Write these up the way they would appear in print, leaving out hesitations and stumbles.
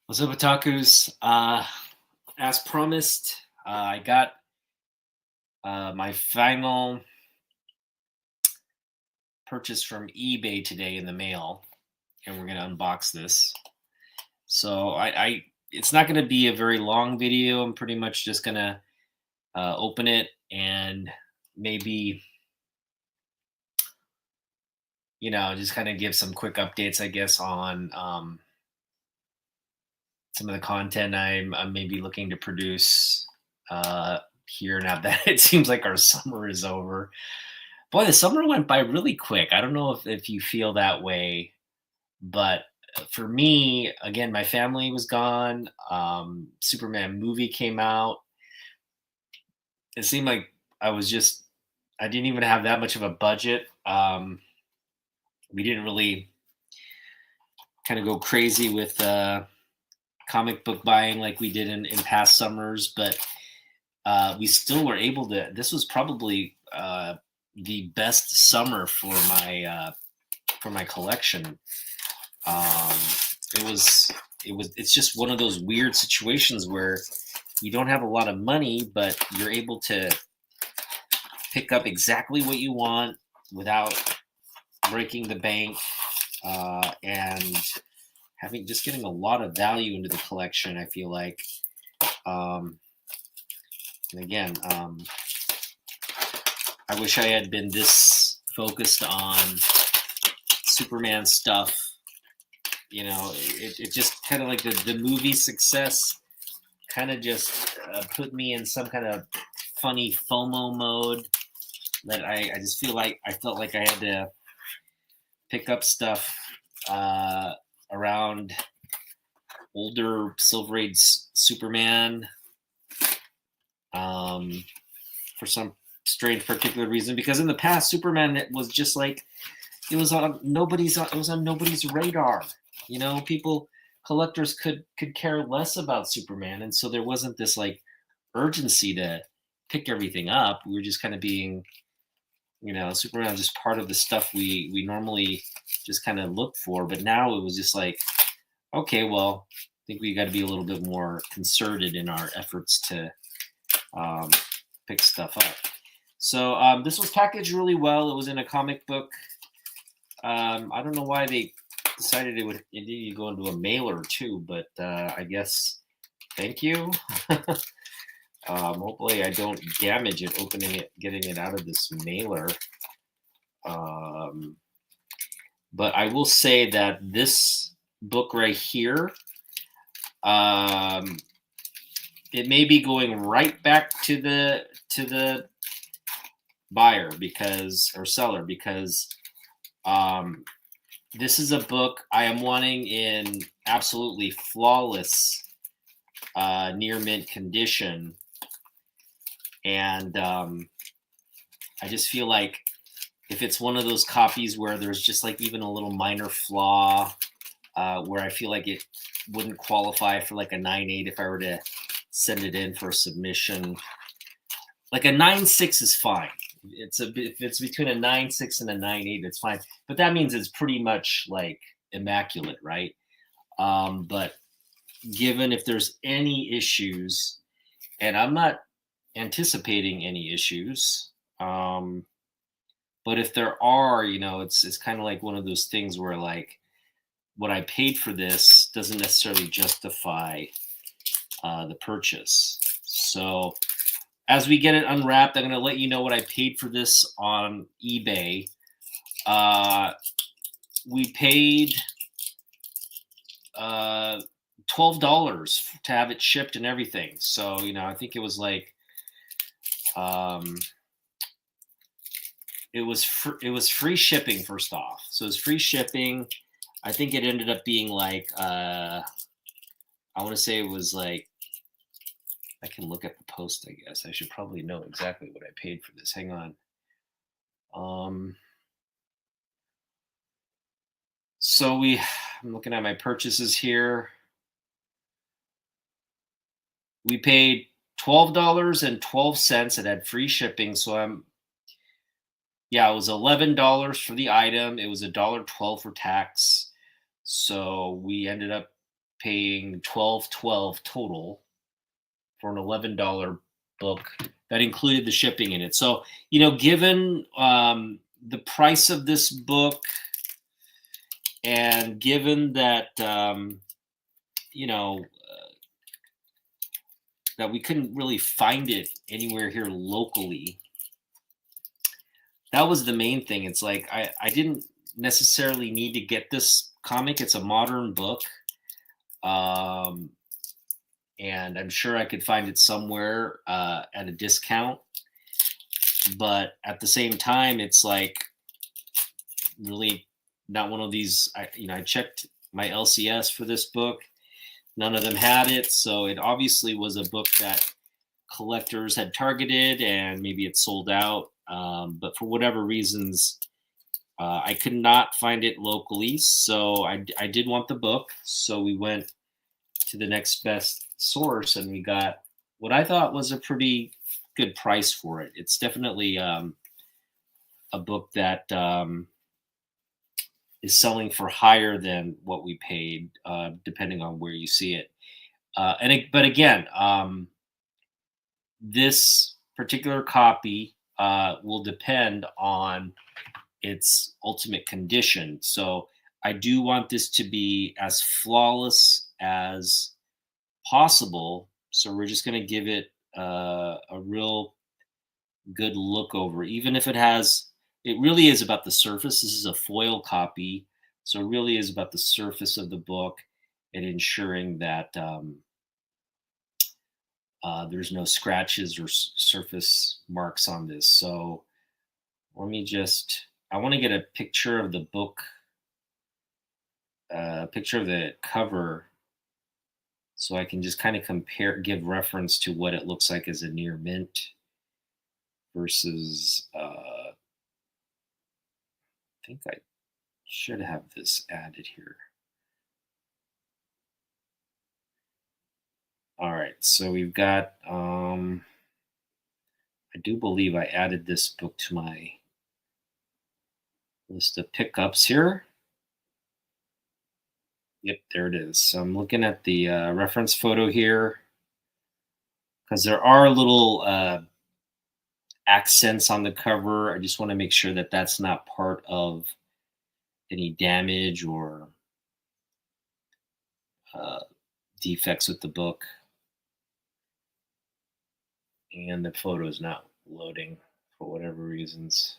What's up, otakus? As promised, I got my final purchase from eBay today in the mail, and we're gonna unbox this. So it's not gonna be a very long video. I'm pretty much just gonna open it and maybe just kind of give some quick updates, I guess, on some of the content I'm maybe looking to produce here now that it seems like our summer is over. Boy, the summer went by really quick. I don't know if you feel that way, but for me, again, my family was gone. Superman movie came out. It seemed like I didn't even have that much of a budget. We didn't really kind of go crazy with comic book buying like we did in past summers, but we still were able to. This was probably the best summer for my collection. Um, it's just one of those weird situations where you don't have a lot of money, but you're able to pick up exactly what you want without breaking the bank, and getting a lot of value into the collection. I feel like, um, and again, I wish I had been this focused on Superman stuff. It just kind of like the movie success kind of just put me in some kind of funny FOMO mode that I just I felt like I had to pick up stuff around older Silver Age Superman for some strange particular reason, because in the past Superman it was just like it was on nobody's radar. People, collectors could care less about Superman, and so there wasn't this like urgency to pick everything up. We were just kind of being, Superman was just part of the stuff we normally just kind of look for. But now it was just like, okay, well, I think we got to be a little bit more concerted in our efforts to um, pick stuff up. So this was packaged really well. It was in a comic book. I don't know why they decided it needed to go into a mailer too, but I guess thank you. Hopefully, I don't damage it opening it, getting it out of this mailer. Um, but I will say that this book right here, um, it may be going right back to the buyer or seller, because this is a book I am wanting in absolutely flawless near mint condition, and I just feel like if it's one of those copies where there's just like even a little minor flaw, where I feel like it wouldn't qualify for like a 9.8 if I were to send it in for submission. Like a 9.6 is fine. If it's between a 9.6 and a 9.8, it's fine. But that means it's pretty much like immaculate, right? But given if there's any issues, and I'm not anticipating any issues, but if there are, it's kind of like one of those things where like what I paid for this doesn't necessarily justify the purchase. So as we get it unwrapped, I'm going to let you know what I paid for this on eBay. We paid $12 to have it shipped and everything. So I think it was like it was free shipping first off. So it was free shipping. I think it ended up being like I want to say it was like, I can look at the post, I guess. I should probably know exactly what I paid for this. Hang on. So I'm looking at my purchases here. We paid $12.12. It had free shipping. So it was $11 for the item. It was $1.12 for tax. So we ended up paying 12.12 total for an $11 book that included the shipping in it. So, given the price of this book, and given that you know that we couldn't really find it anywhere here locally, that was the main thing. It's like I didn't necessarily need to get this comic. It's a modern book. Um, and I'm sure I could find it somewhere at a discount. But at the same time, it's like really not one of these. I checked my LCS for this book. None of them had it, so it obviously was a book that collectors had targeted, and maybe it sold out. But for whatever reasons, I could not find it locally, so I did want the book. So we went to the next best source, and we got what I thought was a pretty good price for it. It's definitely a book that is selling for higher than what we paid, depending on where you see it. But again, this particular copy will depend on its ultimate condition. So I do want this to be as flawless as possible. So we're just going to give it a real good look over, even if it really is about the surface. This is a foil copy. So it really is about the surface of the book and ensuring that there's no scratches or surface marks on this. So I want to get a picture of the book, a picture of the cover, so I can just kind of give reference to what it looks like as a near mint versus, I think I should have this added here. All right, so we've got, I do believe I added this book to my list of pickups here. Yep, there it is. So I'm looking at the reference photo here because there are little accents on the cover. I just want to make sure that that's not part of any damage or uh, defects with the book. And the photo is not loading for whatever reasons.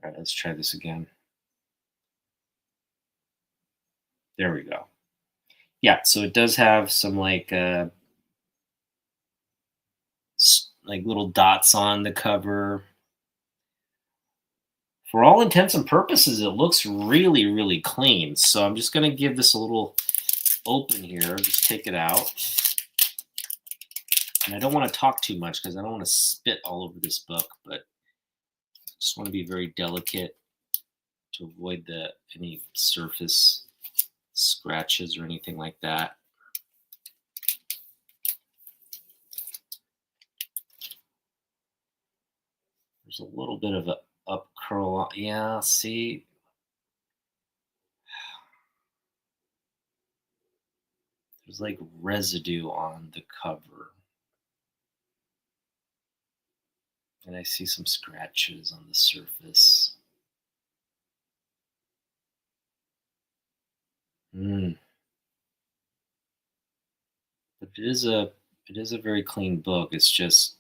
All right, let's try this again. There we go. Yeah, so it does have some like little dots on the cover. For all intents and purposes, it looks really, really clean. So I'm just going to give this a little open here. Just take it out. And I don't want to talk too much because I don't want to spit all over this book, but I just want to be very delicate to avoid any surface scratches or anything like that. There's a little bit of a up curl. Yeah, see? There's like residue on the cover. And I see some scratches on the surface. But it is a very clean book. It's just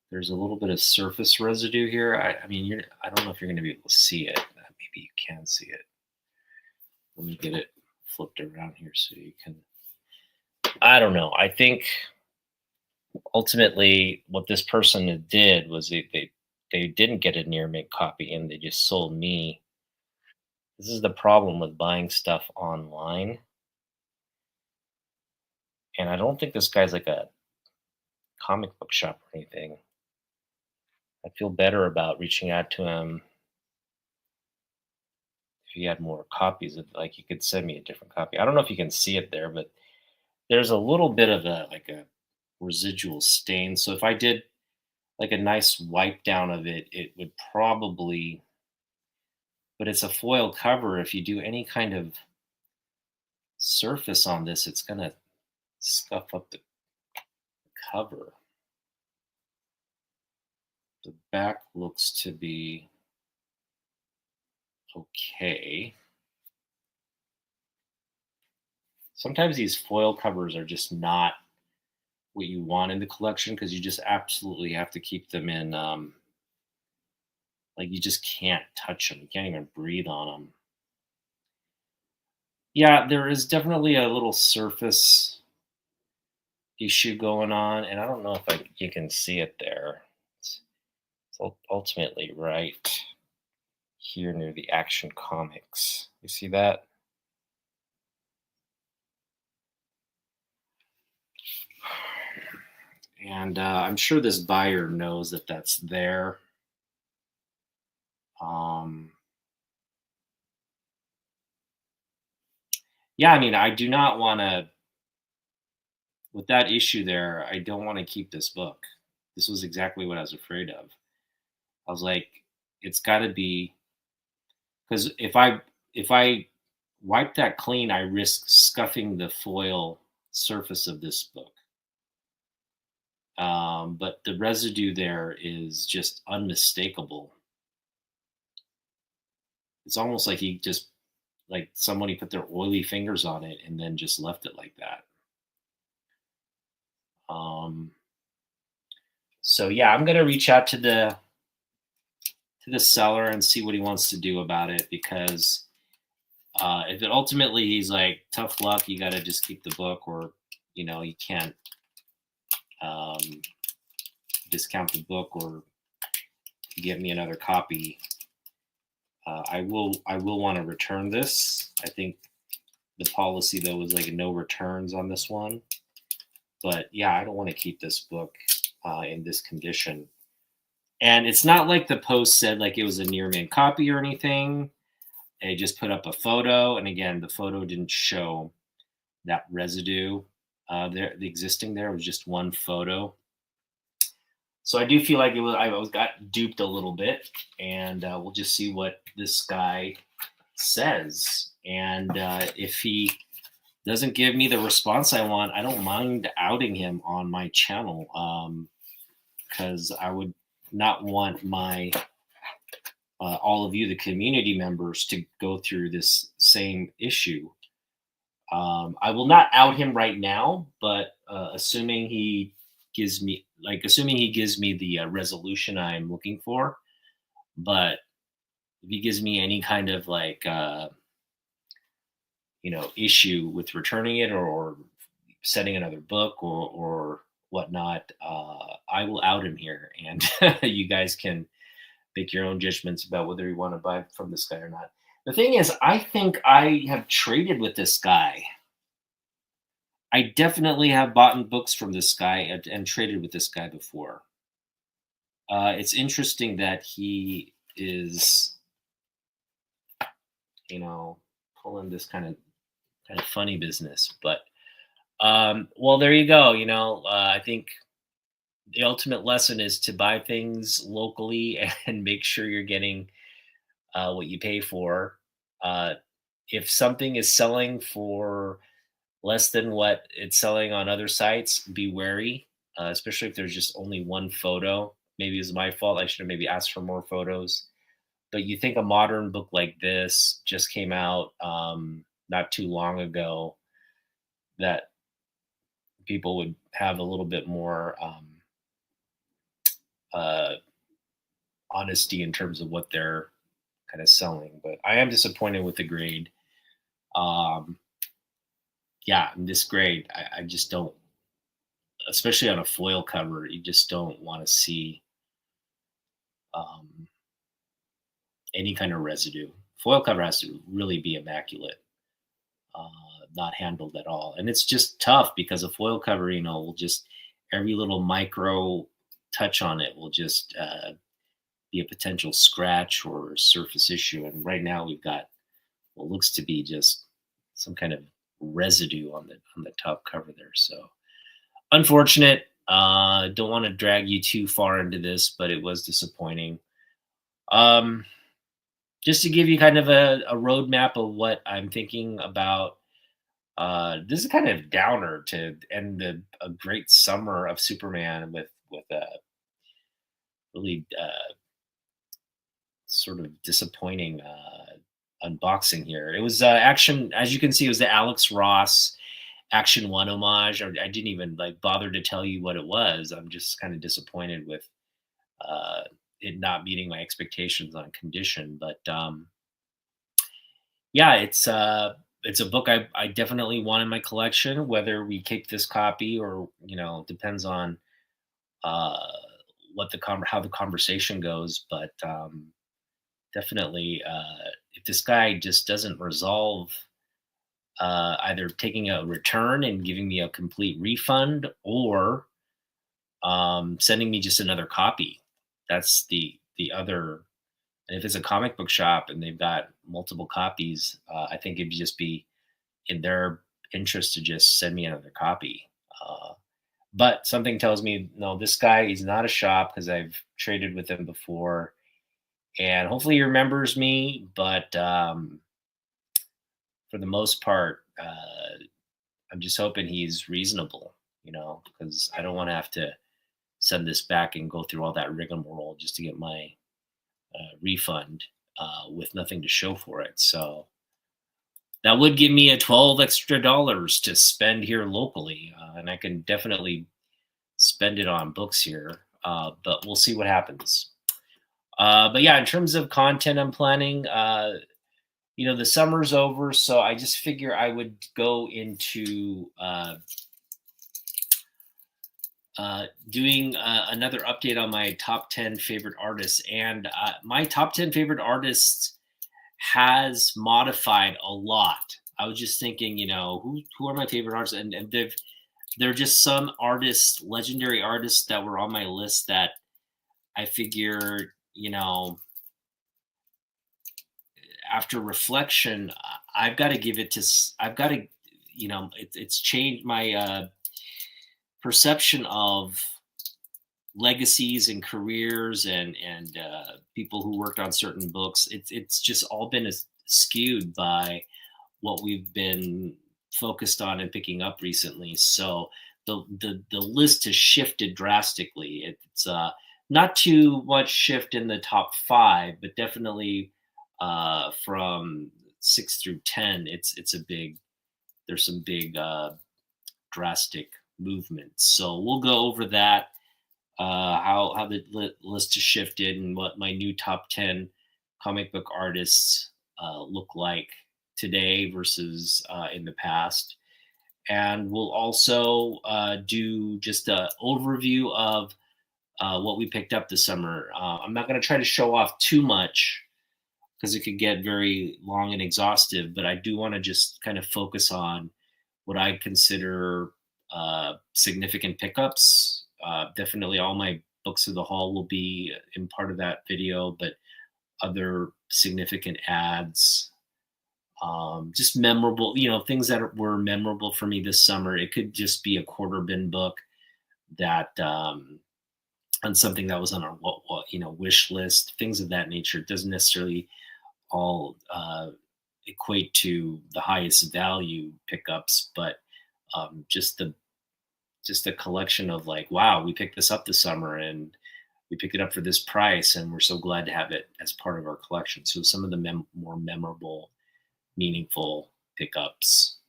there's a little bit of surface residue here. I mean, I don't know if you're going to be able to see it. Maybe you can see it. Let me get it flipped around here so you can. I don't know. I think ultimately what this person did was they didn't get a near mint copy and they just sold me. This is the problem with buying stuff online. And I don't think this guy's like a comic book shop or anything. I feel better about reaching out to him if he had more copies of, like, you could send me a different copy. I don't know if you can see it there, but there's a little bit of a residual stain. So if I did like a nice wipe down of it, it would probably but it's a foil cover. If you do any kind of surface on this, it's gonna scuff up the cover. The back looks to be okay. Sometimes these foil covers are just not what you want in the collection because you just absolutely have to keep them in, like, you just can't touch them. You can't even breathe on them. Yeah, there is definitely a little surface issue going on, and I don't know if you can see it there. It's ultimately right here near the Action Comics. You see that? And I'm sure this buyer knows that that's there. Um, yeah, I mean, I do not want to, with that issue there, I don't want to keep this book. This was exactly what I was afraid of. I was like, it's got to be, because if I wipe that clean, I risk scuffing the foil surface of this book. But the residue there is just unmistakable. It's almost like he just, like somebody put their oily fingers on it and then just left it like that. Um, so yeah, I'm gonna reach out to the seller and see what he wants to do about it, because if it ultimately he's like, tough luck, you got to just keep the book, or you can't um, discount the book or get me another copy. I will want to return this. I think the policy though was like no returns on this one. But yeah, I don't want to keep this book in this condition. And it's not like the post said like it was a near mint copy or anything. They just put up a photo, and again, the photo didn't show that residue there. The existing there was just one photo. So I do feel like I got duped a little bit, and we'll just see what this guy says. And if he doesn't give me the response I want, I don't mind outing him on my channel, because I would not want my all of you, the community members, to go through this same issue. I will not out him right now, but assuming he gives me the resolution I'm looking for. But if he gives me any kind of like issue with returning it, or setting another book, or whatnot, I will out him here, and you guys can make your own judgments about whether you want to buy from this guy or not. The thing is, I think I have traded with this guy. I definitely have bought books from this guy, and traded with this guy before. It's interesting that he is, pulling this kind of funny business. But well, there you go. I think the ultimate lesson is to buy things locally and make sure you're getting what you pay for. Uh, if something is selling for less than what it's selling on other sites, be wary, especially if there's just only one photo. Maybe it's my fault. I should have maybe asked for more photos. But you think a modern book like this just came out not too long ago, that people would have a little bit more uh, honesty in terms of what they're kind of selling. But I am disappointed with the grade. Um, yeah, this grade, I just don't, especially on a foil cover, you just don't want to see um, any kind of residue. Foil cover has to really be immaculate, uh, not handled at all. And it's just tough because a foil cover, will just, every little micro touch on it will just be a potential scratch or surface issue. And right now we've got what looks to be just some kind of residue on the top cover there. So unfortunate. Don't want to drag you too far into this, but it was disappointing. Um, just to give you kind of a roadmap of what I'm thinking about. This is kind of downer to end a great summer of Superman with a really sort of disappointing unboxing here. It was action, as you can see, it was the Alex Ross Action One homage. I didn't even like bother to tell you what it was. I'm just kind of disappointed with uh, it not meeting my expectations on condition. But yeah, it's a book I definitely want in my collection. Whether we keep this copy or depends on uh, how the conversation goes. But definitely, if this guy just doesn't resolve either taking a return and giving me a complete refund or sending me just another copy. That's the other. And if it's a comic book shop and they've got multiple copies, I think it'd just be in their interest to just send me another copy. Uh, but something tells me no, this guy is not a shop because I've traded with him before, and hopefully he remembers me. But for the most part, I'm just hoping he's reasonable, because I don't want to have to send this back and go through all that rigmarole just to get my refund with nothing to show for it. So that would give me a $12 extra to spend here locally, and I can definitely spend it on books here. But we'll see what happens. But yeah, in terms of content, I'm planning. The summer's over, so I just figure I would go into doing another update on my top 10 favorite artists. And my top 10 favorite artists has modified a lot. I was just thinking, who are my favorite artists? And they're just some artists, legendary artists that were on my list that I figured, after reflection, I've got to give it to, I've got to, it's changed my perception of legacies and careers and people who worked on certain books. It's just all been skewed by what we've been focused on and picking up recently. So the list has shifted drastically. It's not too much shift in the top five, but definitely from 6 through 10, it's a big. There's some big drastic movements. So we'll go over that, how the list has shifted and what my new top 10 comic book artists look like today versus in the past. And we'll also do just an overview of what we picked up this summer. I'm not going to try to show off too much because it could get very long and exhaustive, but I do want to just kind of focus on what I consider significant pickups. Definitely all my books of the haul will be in part of that video, but other significant ads, just memorable, things that were memorable for me this summer. It could just be a quarter bin book that on something that was on our wish list, things of that nature. It doesn't necessarily all equate to the highest value pickups, but just a collection of like, wow, we picked this up this summer and we picked it up for this price, and we're so glad to have it as part of our collection. So some of the more memorable, meaningful pickups.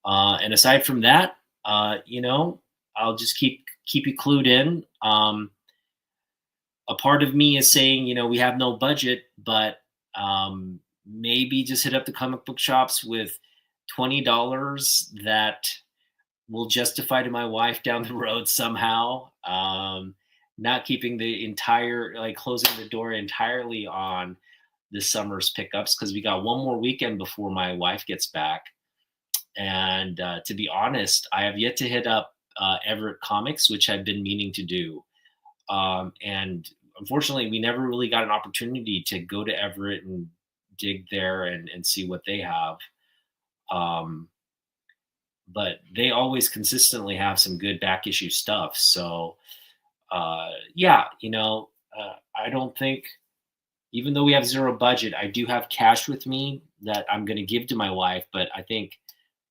And aside from that, I'll just keep you clued in. A part of me is saying, we have no budget, but maybe just hit up the comic book shops with $20 that will justify to my wife down the road somehow. Not keeping the entire, like closing the door entirely on this summer's pickups because we got one more weekend before my wife gets back. And to be honest, I have yet to hit up Everett Comics, which I've been meaning to do. And unfortunately, we never really got an opportunity to go to Everett and dig there and see what they have. But they always consistently have some good back issue stuff. So, yeah, I don't think even though we have zero budget, I do have cash with me that I'm going to give to my wife. But I think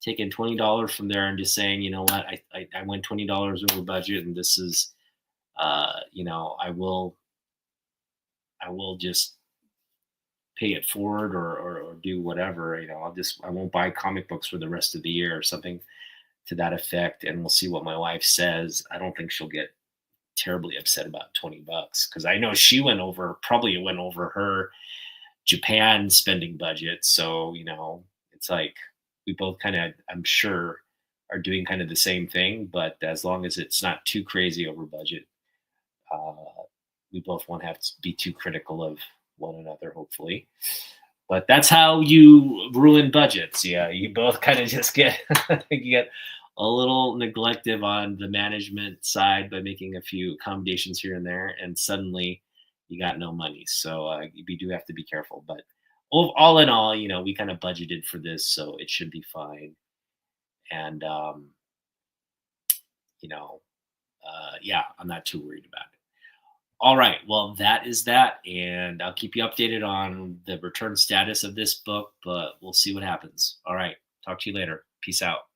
taking $20 from there and just saying, you know what, I went $20 over budget, and this is, I will just pay it forward, or do whatever. I won't buy comic books for the rest of the year or something to that effect, and we'll see what my wife says. I don't think she'll get terribly upset about $20 because I know she went over her Japan spending budget. So, it's like we both kind of, I'm sure, are doing kind of the same thing, but as long as it's not too crazy over budget, uh, we both won't have to be too critical of one another, hopefully. But that's how you ruin budgets. Yeah, you both kind of just get you get a little neglective on the management side by making a few accommodations here and there, and suddenly you got no money. So we do have to be careful. But all in all, we kind of budgeted for this, so it should be fine. And you know, yeah, I'm not too worried about it. All right. Well, that is that. And I'll keep you updated on the return status of this book, but we'll see what happens. All right. Talk to you later. Peace out.